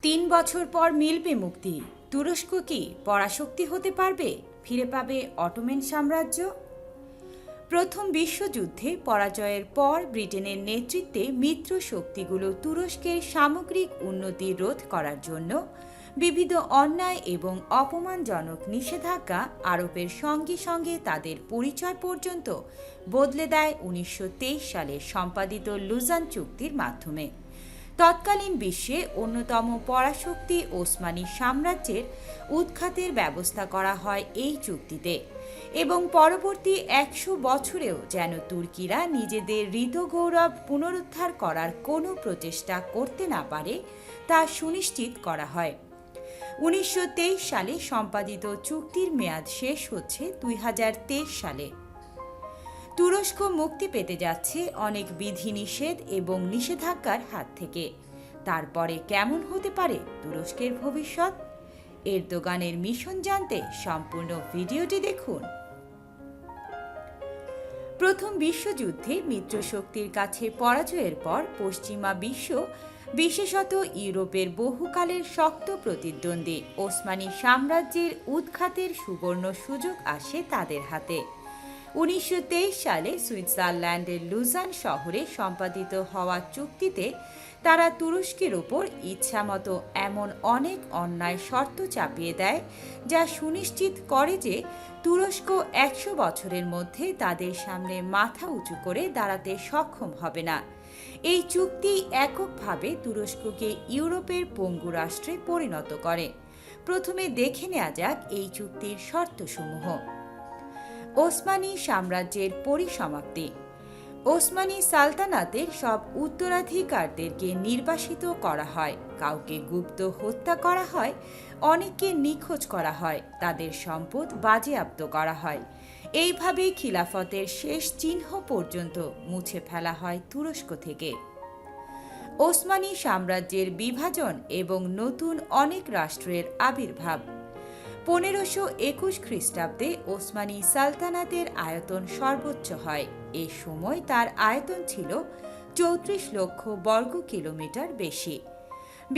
৩ বছর পর মিলবে মুক্তি। তুরস্ক কি পরাশক্তি হতে পারবে? ফিরে পাবে অটোমান সাম্রাজ্য? প্রথম বিশ্বযুদ্ধে পরাজয়ের পর ব্রিটেনের নেতৃত্বে মিত্র শক্তিগুলো তুরস্কের সামগ্রিক উন্নতি রোধ করার জন্য বিবিধ অন্যায় এবং অপমানজনক নিষেধাজ্ঞা আরোপের সঙ্গে সঙ্গে তাদের পরিচয় পর্যন্ত বদলে দেয় ১৯২৩ সালে সম্পাদিত লুজান চুক্তির মাধ্যমে। তৎকালীন বিশ্বে অন্যতম পরাশক্তি ওসমানী সাম্রাজ্যের উৎখাতের ব্যবস্থা করা হয় এই চুক্তিতে, এবং পরবর্তী ১০০ বছরেও যেন তুর্কিরা নিজেদের হৃদগৌরব পুনরুদ্ধার করার কোনো প্রচেষ্টা করতে না পারে তা সুনিশ্চিত করা হয়। ১৯২৩ সালে সম্পাদিত চুক্তির মেয়াদ শেষ হচ্ছে ২০২৩ সালে। তুরস্ক মুক্তি পেতে যাচ্ছে অনেক বিধিনিষেধ এবং নিষেধাজ্ঞার হাত থেকে। তারপরে কেমন হতে পারে তুরস্কের ভবিষ্যৎ? এরদোগানের মিশন জানতে সম্পূর্ণ ভিডিওটি দেখুন। প্রথম বিশ্বযুদ্ধে মিত্রশক্তির কাছে পরাজয়ের পর পশ্চিমা বিশ্ব, বিশেষত ইউরোপের বহুকালের শক্ত প্রতিদ্বন্দ্বী ওসমানী সাম্রাজ্যের উৎখাতের সুবর্ণ সুযোগ আসে তাদের হাতে। ১৯২৩ সালে সুইজারল্যান্ডের লুজান শহরে সম্পাদিত হওয়া চুক্তিতে তারা তুরস্কের ওপর ইচ্ছামতো এমন অনেক অন্যায় শর্ত চাপিয়ে দেয় যা সুনিশ্চিত করে যে তুরস্ক ১০০ বছরের মধ্যে তাদের সামনে মাথা উঁচু করে দাঁড়াতে সক্ষম হবে না। এই চুক্তি এককভাবে তুরস্ককে ইউরোপের পঙ্গু রাষ্ট্রে পরিণত করে। প্রথমে দেখে নেওয়া যাক এই চুক্তির শর্তসমূহ। ওসমানী সাম্রাজ্যের পরিসমাপ্তি। ওসমানী সালতানাতের সব উত্তরাধিকারদেরকে নির্বাসিত করা হয়, কাউকে গুপ্ত হত্যা করা হয়, অনেককে নিখোঁজ করা হয়, তাদের সম্পদ বাজেয়াপ্ত করা হয়। এইভাবে খিলাফতের শেষ চিহ্ন পর্যন্ত মুছে ফেলা হয় তুরস্ক থেকে। ওসমানী সাম্রাজ্যের বিভাজন এবং নতুন অনেক রাষ্ট্রের আবির্ভাব। ১৫২১ খ্রিস্টাব্দে ওসমানী সালতানাতের আয়তন সর্বোচ্চ হয়। এ সময় তার আয়তন ছিল ৩৪ লক্ষ বর্গ কিলোমিটার বেশি।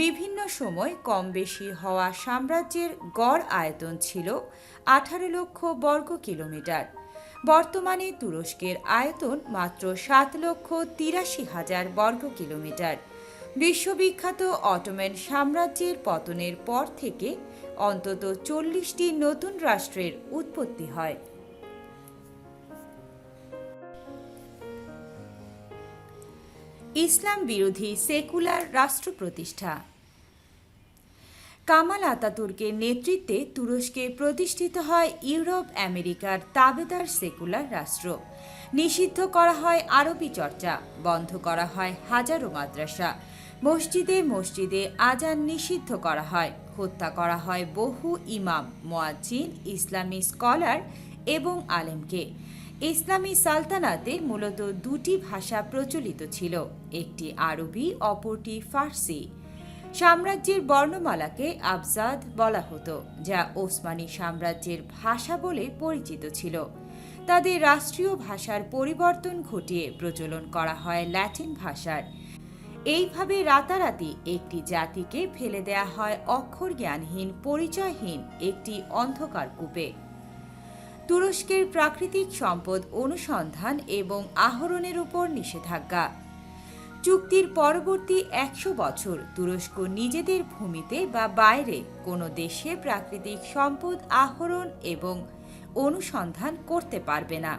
বিভিন্ন সময় কম বেশি হওয়া সাম্রাজ্যের গড় আয়তন ছিল ১৮ লক্ষ বর্গ কিলোমিটার। বর্তমানে তুরস্কের আয়তন মাত্র ৭,৮৩,০০০ বর্গ কিলোমিটার। বিশ্ববিখ্যাত অটোমান সাম্রাজ্যের পতনের পর থেকে অন্তত ৪০টি নতুন রাষ্ট্রের উৎপত্তি হয়। ইসলাম বিরোধী সেকুলার রাষ্ট্র প্রতিষ্ঠা। কামাল আতাতুর্কের নেতৃত্বে তুরস্কে প্রতিষ্ঠিত হয় ইউরোপ আমেরিকার তাবেদার সেকুলার রাষ্ট্র। নিষিদ্ধ করা হয় আরবি চর্চা, বন্ধ করা হয় হাজারো মাদ্রাসা, মসজিদে মসজিদে আজান নিষিদ্ধ করা হয়, হত্যা করা হয় বহু ইমাম, মুয়াজ্জিন, ইসলামী স্কলার এবং আলেমকে। ইসলামী সালতানাতে মূলত দুটি ভাষা প্রচলিত ছিল, একটি আরবি, অপরটি ফার্সি। সাম্রাজ্যের বর্ণমালাকে আবজাদ বলা হতো, যা ওসমানী সাম্রাজ্যের ভাষা বলে পরিচিত ছিল। তাদের রাষ্ট্রীয় ভাষার পরিবর্তন ঘটিয়ে প্রচলন করা হয় ল্যাটিন ভাষার। এইভাবে রাতারাতি একটি জাতিকে ফেলে দেয়া হয় অক্ষর জ্ঞানহীন, পরিচয়হীন একটি অন্ধকার কূপে। তুরস্কের প্রাকৃতিক সম্পদ অনুসন্ধান এবং আহরণের উপর নিষেধাজ্ঞা। চুক্তির পরবর্তী ১০০ বছর তুরস্ক নিজেদের ভূমিতে বা বাইরে কোনো দেশে প্রাকৃতিক সম্পদ আহরণ এবং অনুসন্ধান করতে পারবে না।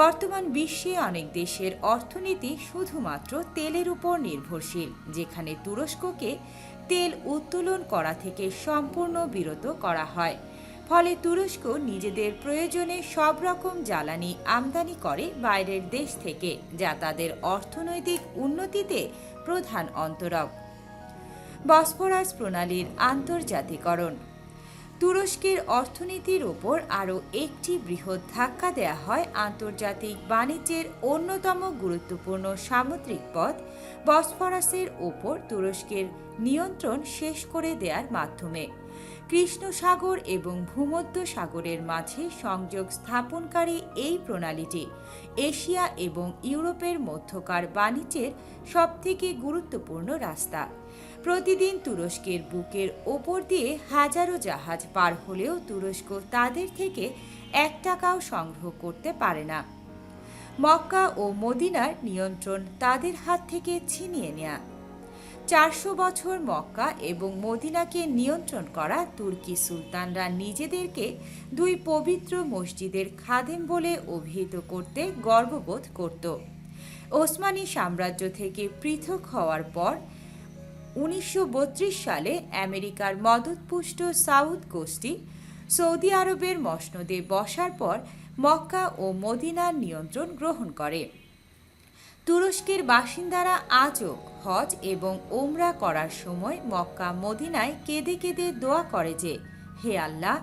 বর্তমান বিশ্বে অনেক দেশের অর্থনীতি শুধুমাত্র তেলের উপর নির্ভরশীল, যেখানে তুরস্ককে তেল উত্তোলন করা থেকে সম্পূর্ণ বিরত করা হয়। ফলে তুরস্ক নিজেদের প্রয়োজনে সব রকম জ্বালানি আমদানি করে বাইরের দেশ থেকে, যা তাদের অর্থনৈতিক উন্নতিতে প্রধান অন্তরক। বসফরাস প্রণালীর আন্তর্জাতিকরণ। তুরস্কের অর্থনীতির ওপর আরও একটি বৃহৎ ধাক্কা দেয়া হয় আন্তর্জাতিক বাণিজ্যের অন্যতম গুরুত্বপূর্ণ সামুদ্রিক পথ বসফরাসের ওপর তুরস্কের নিয়ন্ত্রণ শেষ করে দেওয়ার মাধ্যমে। কৃষ্ণ সাগর এবং ভূমধ্য সাগরের মাঝে সংযোগ স্থাপনকারী এই প্রণালীটি এশিয়া এবং ইউরোপের মধ্যকার বাণিজ্যের সবথেকে গুরুত্বপূর্ণ রাস্তা। প্রতিদিন তুরস্কের বুকের ওপর দিয়ে হাজারো জাহাজ পার হলেও তুরস্ক তাদের থেকে 1 টাকাও সংগ্রহ করতে পারে না। মক্কা ও মদিনার নিয়ন্ত্রণ তাদের হাত থেকে ছিনিয়ে নেয়া। 400 বছর মক্কা এবং মদিনাকে নিয়ন্ত্রণ করা তুর্কি সুলতানরা নিজেদেরকে 2 পবিত্র মসজিদের খাদেম বলে অভিহিত করতে গর্ববোধ করত। ওসমানী সাম্রাজ্য থেকে পৃথক হওয়ার পর 1932 সালে আমেরিকার মদতপুষ্ট সাউদ গোষ্ঠী সৌদি আরবের মসনদে বসার পর মক্কা ও মদিনার নিয়ন্ত্রণ গ্রহণ করে। তুরস্কের বাসিন্দারা আজও হজ এবং ওমরা করার সময় মক্কা মদিনায় কেঁদে কেঁদে দোয়া করে যে, হে আল্লাহ,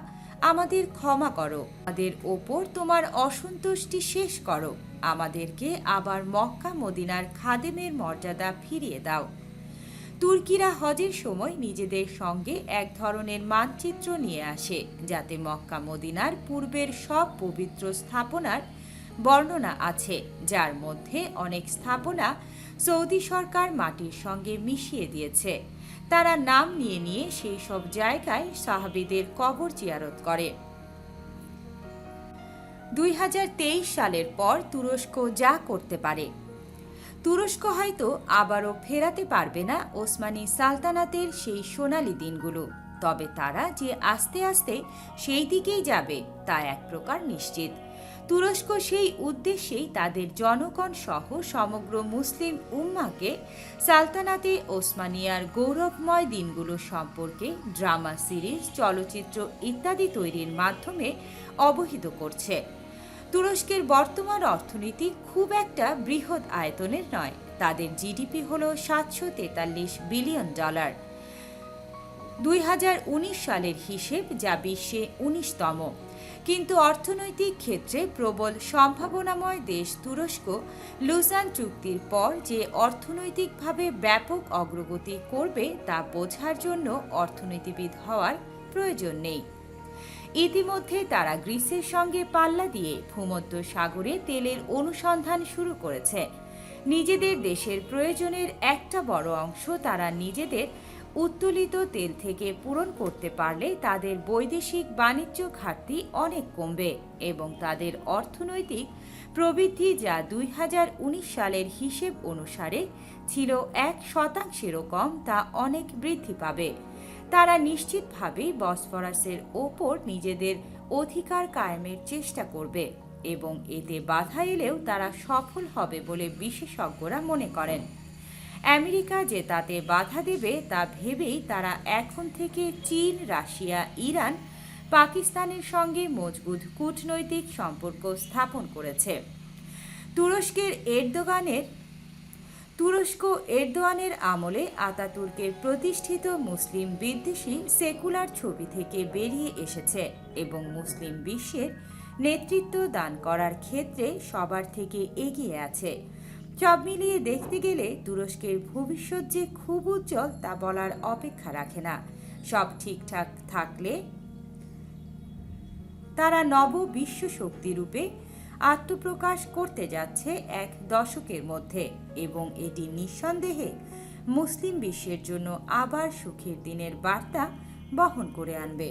আমাদের ক্ষমা করো, আমাদের ওপর তোমার অসন্তুষ্টি শেষ করো, আমাদেরকে আবার মক্কা মদিনার খাদেমের মর্যাদা ফিরিয়ে দাও। তুর্কিরা হজের সময় নিজেদের সঙ্গে এক ধরনের মানচিত্র নিয়ে আসে, যাতে মক্কা মদিনার পূর্বের সব পবিত্র স্থাপনার বর্ণনা আছে, যার মধ্যে অনেক স্থাপনা সৌদি সরকার মাটির সঙ্গে মিশিয়ে দিয়েছে। তারা নাম নিয়ে নিয়ে সেই সব জায়গায় সাহাবীদের কবর জিয়ারত করে। 2023 সালের পর তুরস্ক যা করতে পারে, তুরস্ক হয়তো আবারও ফেরাতে পারবে না ওসমানী সালতানাতের সেই সোনালী দিনগুলো, তবে তারা যে আস্তে আস্তে সেই দিকেই যাবে তা এক প্রকার নিশ্চিত। তুরস্ক সেই উদ্দেশ্যেই তাদের জনগণ সহ সমগ্র মুসলিম উম্মাকে সালতানাতে ওসমানিয়ার গৌরবময় দিনগুলো সম্পর্কে ড্রামা সিরিজ, চলচ্চিত্র ইত্যাদি তৈরির মাধ্যমে অবহিত করছে। তুরস্কের বর্তমান অর্থনীতি খুব একটা বৃহৎ আয়তনের নয়। তাদের জিডিপি হল $743 বিলিয়ন। 2019 সালের হিসেব, যা বিশ্বে 19তম। কিন্তু অর্থনৈতিক ক্ষেত্রে প্রবল সম্ভাবনাময় দেশ তুরস্ক লুসান চুক্তির পর যে অর্থনৈতিকভাবে ব্যাপক অগ্রগতি করবে তা বোঝার জন্য অর্থনীতিবিদ হওয়ার প্রয়োজন নেই। ইতিমধ্যে তারা গ্রিসের সঙ্গে পাল্লা দিয়ে ভূমধ্য সাগরে তেলের অনুসন্ধান শুরু করেছে। নিজেদের দেশের প্রয়োজনের একটা বড় অংশ তারা নিজেদের উত্তোলিত তেল থেকে পূরণ করতে পারলে তাদের বৈদেশিক বাণিজ্য ঘাটতি অনেক কমবে এবং তাদের অর্থনৈতিক প্রবৃদ্ধি, যা 2019 সালের হিসেব অনুসারে ছিল 1% কম, তা অনেক বৃদ্ধি পাবে। তারা নিশ্চিতভাবেই বসফরাসের ওপর নিজেদের অধিকার কায়েমের চেষ্টা করবে এবং এতে বাধা এলেও তারা সফল হবে বলে বিশেষজ্ঞরা মনে করেন। আমেরিকা যে তাতে বাধা দেবে তা ভেবেই তারা এখন থেকে চীন, রাশিয়া, ইরান, পাকিস্তানের সঙ্গে মজবুত কূটনৈতিক সম্পর্ক স্থাপন করেছে। তুরস্ক এরদোয়ানের আমলে আতাতুর্কের প্রতিষ্ঠিত মুসলিম বিদ্বেষী সেকুলার ছবি থেকে বেরিয়ে এসেছে এবং মুসলিম বিশ্বের নেতৃত্ব দান করার ক্ষেত্রে সবার থেকে এগিয়ে আছে। সব মিলিয়ে দেখতে গেলে তুরস্কের ভবিষ্যৎ যে খুব উজ্জ্বল তা বলার অপেক্ষা রাখে না। সব ঠিকঠাক থাকলে তারা নব বিশ্ব শক্তি রূপে আত্মপ্রকাশ করতে যাচ্ছে এক দশকের মধ্যে এবং এটি নিঃসন্দেহে মুসলিম বিশ্বের জন্য আবার সুখের দিনের বার্তা বহন করে আনবে।